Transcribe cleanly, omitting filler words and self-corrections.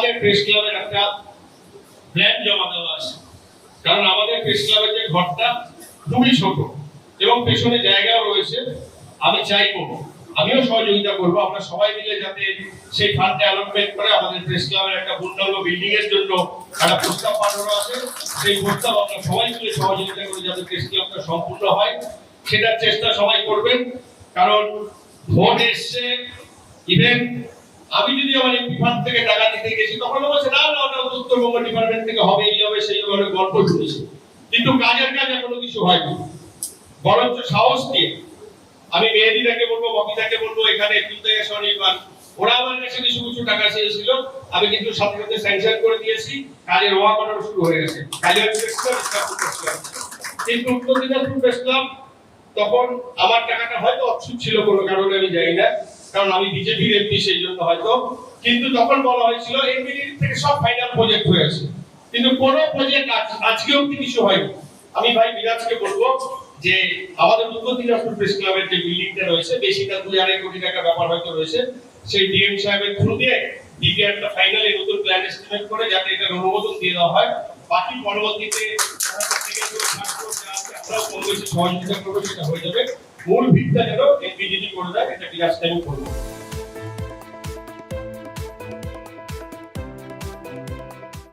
আমাদের প্রেস ক্লাবের একটা প্ল্যান জমা দেওয়া আছে, কারণ আমাদের প্রেস ক্লাবের যে ঘরটা খুবই ছোট এবং পেছনে জায়গাও রয়েছে। আমি চাইবো, আমিও সহযোগিতা করবো, আমরা সবাই মিলে যাতে সেই ফান্ডে অ্যালটমেন্ট করে আমাদের প্রেস ক্লাবের একটা পূর্ণাঙ্গ বিল্ডিং এর জন্য একটা প্রস্তাব পাঠানো আছে। সেই প্রস্তাব আমরা সবাই মিলে সহযোগিতা করে যাতে প্রেস ক্লাবটা সম্পূর্ণ হয় সেটার চেষ্টা সবাই করবেন। কারণ ভোট এসছে, ইভেন আমি যদি আমার এমপি ফান্ড থেকে টাকা দিতে গেছি তখন বলছে না না ওটা উত্তরবঙ্গ ডিপার্টমেন্ট থেকে হবে, এই হবে সেই হবে, গল্প শুনেছি, কিন্তু কাজের কাজ এখনো কিছু হয়নি। বরঞ্চ সাহস দিয়ে আমি মেহেদিদাকে বলবো, বকিদাকে বলবো, এখানে তুলতে গেছে অনেকবার, ওরা আমার কাছে কিছু কিছু টাকা চেয়েছিল, আমি কিন্তু সাথে সাথে স্যাংশন করে দিয়েছি, কাজের ওয়াক অর্ডার শুরু হয়ে গেছে। কিন্তু উত্তর দিনাজপুর প্রেস ক্লাব তখন আমার টাকাটা হয়তো অচ্ছুত ছিল কোনো কারণে, আমি জানি না, কারণ আমি বিজেপির এমপি সেই জন্য হয়তো, কিন্তু তখন বলা হয়েছিল এমপি থেকে সব ফাইনাল প্রজেক্ট হয়েছে, কিন্তু কোনো প্রজেক্ট আজকে অবধি কিছু হয়নি। আমি ভাই বিরাজকে বলবো যে আমাদের উত্তর দিনাজপুর প্রেস ক্লাবের যে বিল্ডিংটা রয়েছে, বেশিটা 2.5 কোটি টাকা ব্যাপার হয়তো রয়েছে, সেই ডিএম সাহেবের থ্রু দিয়ে ডিপিআরটা ফাইনালি নতুন প্ল্যান এস্টিমেট করে যাতে এটা অনুমোদন দিয়ে দেওয়া হয়। বাকি পরবর্তীতে আমরাও কম বেশি সহযোগিতা করবো, সেটা হয়ে যাবে। মূল ভিতটা যেন এমপি যদি করে দেয়, এটা বিরাজ টাইম করবো।